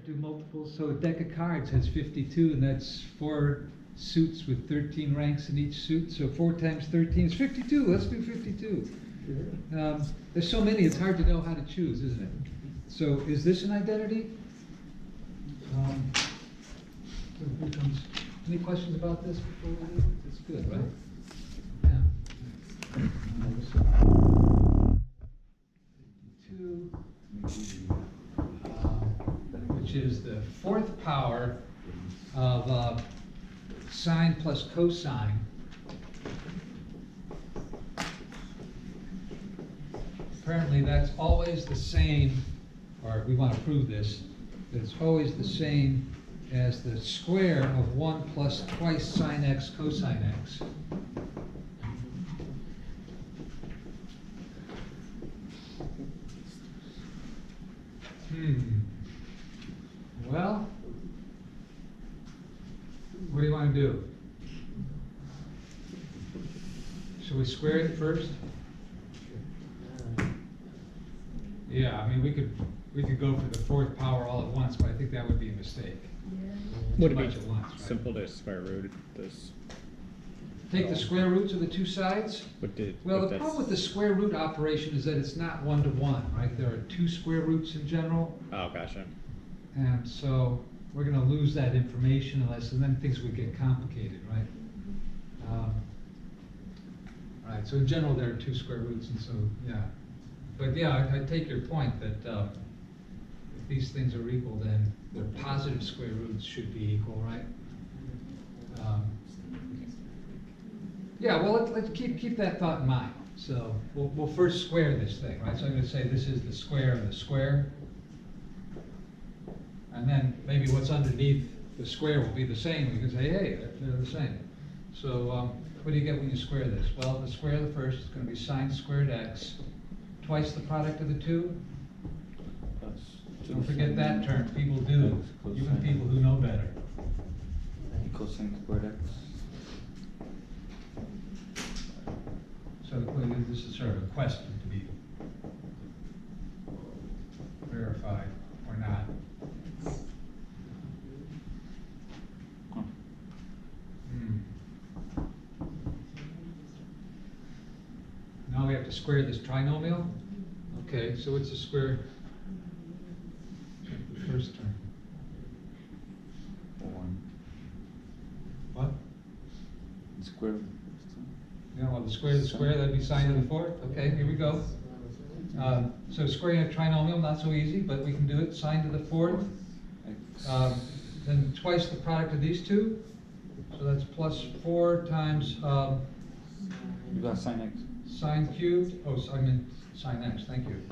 do multiples. So a deck of cards has 52, and that's 4 suits with 13 ranks in each suit. So 4 times 13 is 52. Let's do 52. There's so many, it's hard to know how to choose, isn't it? So is this an identity? So here comes, any questions about this before we leave? It's good, right? Yeah. 52, which is the 4th power of sine plus cosine. Apparently that's always the same, or we want to prove this, that it's always the same as the square of 1 plus twice sine x cosine x. Well, what do you want to do? Should we square it first? Yeah, I mean, we could go for the 4th power all at once, but I think that would be a mistake. Would Too it much be at once, right? simple to square root this? Take the square roots of the 2 sides? Well, the problem with the square root operation is that it's not 1-to-1, right? There are 2 square roots in general, Oh, gotcha. and so we're going to lose that information unless, and then things would get complicated, right? Right, so in general there are 2 square roots, and so, yeah. But yeah, I take your point that if these things are equal, then their positive square roots should be equal, right? Yeah, well, let's keep that thought in mind. So we'll first square this thing, right? So I'm going to say this is the square of the square. And then maybe what's underneath the square will be the same. We can say, hey, they're the same. So what do you get when you square this? Well, the square of the first is going to be sine squared x, twice the product of the 2. Don't forget that term. People do, even people who know better. Cosine squared x. So this is sort of a question to be verified or not. Now we have to square this trinomial. Okay, so what's the square? The first term. 1. What? Square. Yeah, well, the square of the square, that'd be sine to the 4th. Okay, here we go. So squaring a trinomial, not so easy, but we can do it. Sine to the 4th. X. Then twice the product of these 2. So that's plus 4 times You got sine x. sine cubed. Oh, I meant sine x, thank you.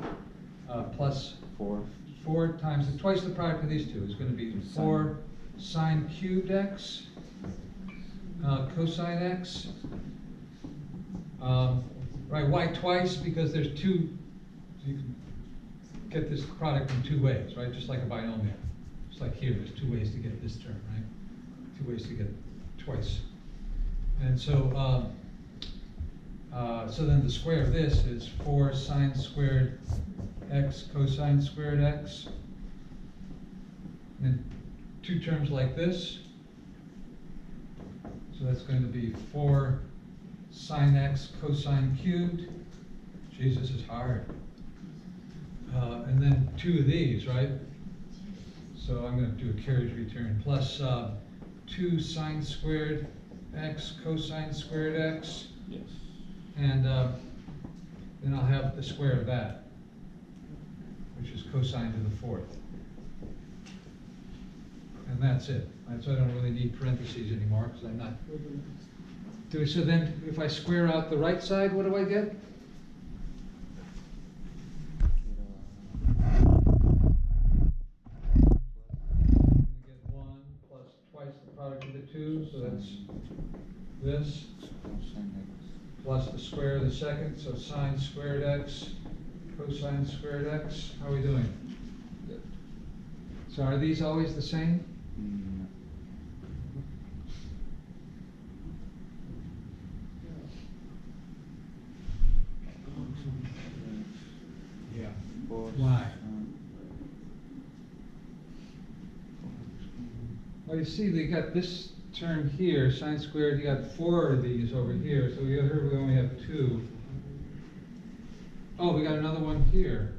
Plus 4 times twice the product of these 2 is going to be 4 sine cubed x cosine x. Right, why twice? Because there's 2, you can get this product in 2 ways, right? Just like a binomial. Just like here, there's 2 ways to get this term, right? 2 ways to get twice. And so, so then the square of this is 4 sine squared x cosine squared x. And then 2 terms like this. So that's going to be 4 sine x cosine cubed. Jesus is hard. And then 2 of these, right? So I'm going to do a carriage return. Plus 2 sine squared x cosine squared x. Yes. And then I'll have the square of that, which is cosine to the 4th. And that's it. Right? So I don't really need parentheses anymore because I'm not doing. So then if I square out the right side, what do I get? Get 1 plus twice the product of the 2, so that's this. Plus the square of the second, so sine squared x, cosine squared x. How are we doing? Good. So are these always the same? Yeah. Why? Well, you see, they got this term here, sine squared, you got 4 of these over here, so we only have 2. Oh, we got another one here.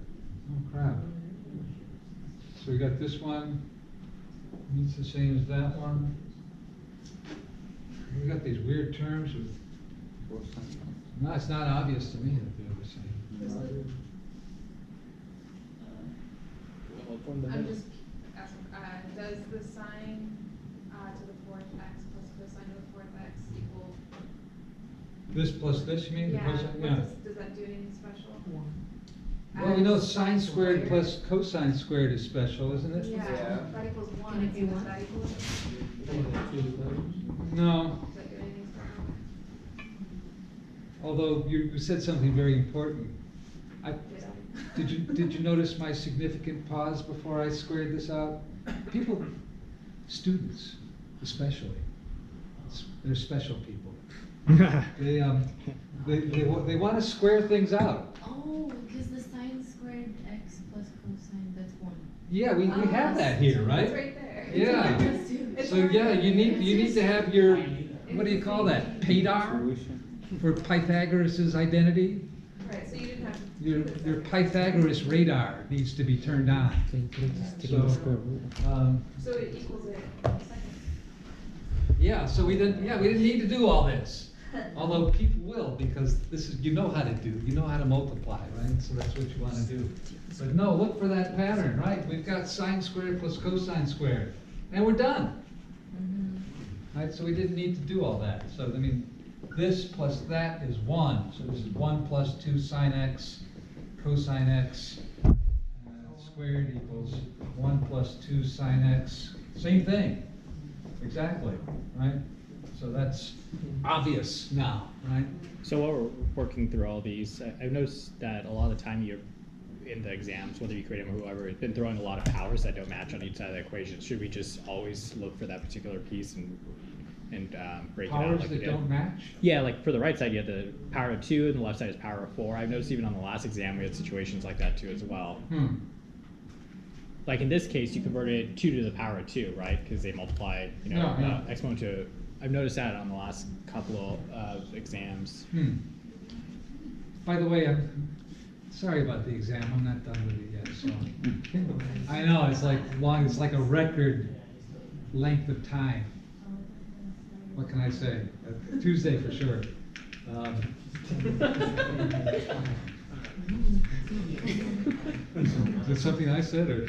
Oh, crap. So we got this one, it's the same as that one. We got these weird terms with, no, it's not obvious to me that they're the same. I'm just asking, does the sine to the fourth x plus cosine to the fourth x equal? This plus this, you mean? The Yeah, cosine? what does that do anything special? Well, we know sine squared plus cosine squared is special, isn't it? Yeah, Yeah. that equals one, Can it be so does one? that equal it? No, Does that do anything special? although you said something very important. Did you notice my significant pause before I squared this out? People, students especially, they're special people. They want to square things out. Oh, because the sine squared x plus cosine, that's 1. Yeah, we have that here, right? It's right there. Yeah. Plus 2. It's So already yeah, you there. need to have your, what do you call that, PADAR? Solution. For Pythagoras' identity? Right, so you didn't have to. Your do this. your Pythagoras radar needs to be turned on. So, So it equals it second. yeah, so we didn't need to do all this. Although people will, because this is, you know how to multiply, right? So that's what you want to do. But no, look for that pattern, right? We've got sine squared plus cosine squared, and we're done. Right, so we didn't need to do all that. So, I mean, this plus that is 1. So this is 1 plus 2 sine x cosine x squared equals 1 plus 2 sine x. Same thing, exactly, right? So that's obvious now, right? So while we're working through all these, I've noticed that a lot of the time you're in the exams, whether you create them or whoever, it's been throwing a lot of powers that don't match on each side of the equation. Should we just always look for that particular piece and break it out Powers like we that did? don't match? Yeah, like for the right side, you have the power of 2, and the left side is power of 4. I've noticed even on the last exam, we had situations like that too as well. Like in this case, you converted 2 to the power of 2, right? Because they multiply, Yeah. exponent to. I've noticed that on the last couple of exams. By the way, I'm sorry about the exam. I'm not done with it yet, so. I know, it's like a record length of time. What can I say? Tuesday for sure. Is it something I said, or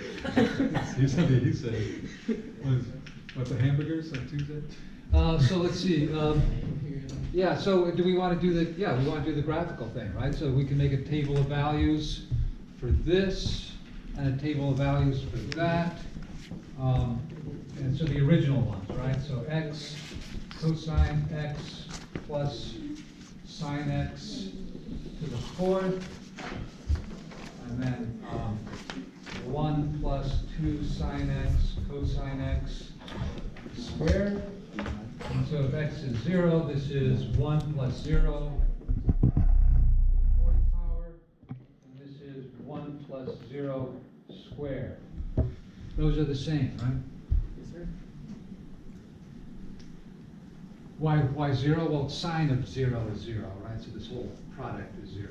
is something he said? What, the hamburgers on Tuesday? So let's see. Yeah, so do we want to do we want to do the graphical thing, right? So we can make a table of values for this, and a table of values for that. And so the original ones, right? So x cosine x plus sine x to the 4th, and then 1 plus 2 sine x cosine x squared. And so if x is 0, this is 1 plus 0 to the 4th power, and this is 1 plus 0 squared. Those are the same, right? Yes, sir. Why 0? Well, sine of 0 is 0, right? So this whole product is 0.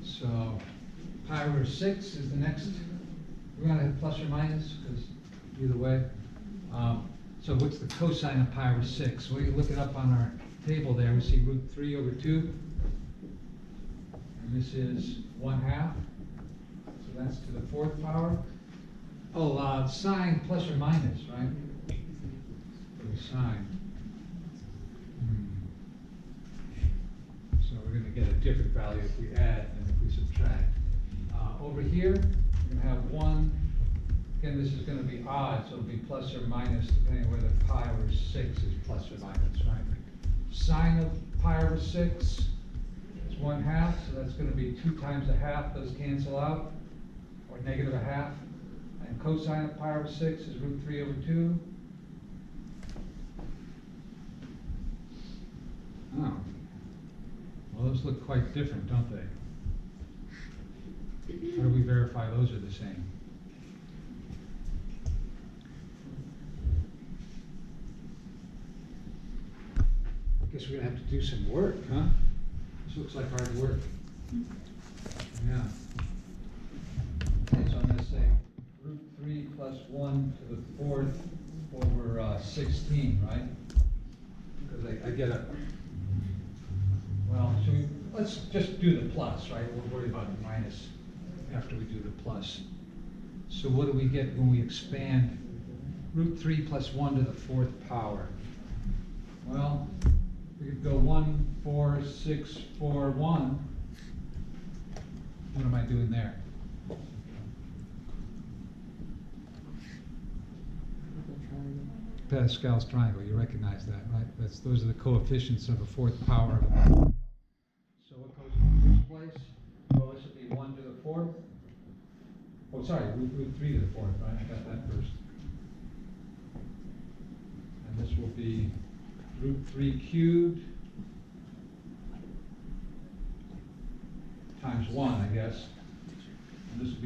So pi over 6 is the next. We're going to have plus or minus, because either way. So what's the cosine of pi over 6? Well, you look it up on our table there. We see root 3 over 2. And this is 1/2. So that's to the 4th power. Oh, sine plus or minus, right? For the sine. So we're going to get a different value if we add than if we subtract. Over here, we're going to have 1. Again, this is going to be odd, so it'll be plus or minus depending whether pi over 6 is plus or minus, right? Sine of pi over 6 is 1/2, so that's going to be 2 times 1/2. Those cancel out, or negative 1/2. And cosine of pi over 6 is root 3 over 2. Oh. Well, those look quite different, don't they? How do we verify those are the same? Guess we're gonna have to do some work, huh? This looks like hard work. Yeah. Okay, so I'm gonna say root 3 plus 1 to the 4th over 16, right? Because I get a, well, let's just do the plus, right? We'll worry about the minus after we do the plus. So what do we get when we expand root 3 plus 1 to the 4th power? Well, we could go 1, 4, 6, 4, 1. What am I doing there? Pascal's triangle, you recognize that, right? Those are the coefficients of the 4th power of a number. So what goes in the first place? Well, this would be 1 to the 4th. Oh, sorry, root 3 to the 4th, right? I got that first. And this will be root 3 cubed times 1, I guess. And this will be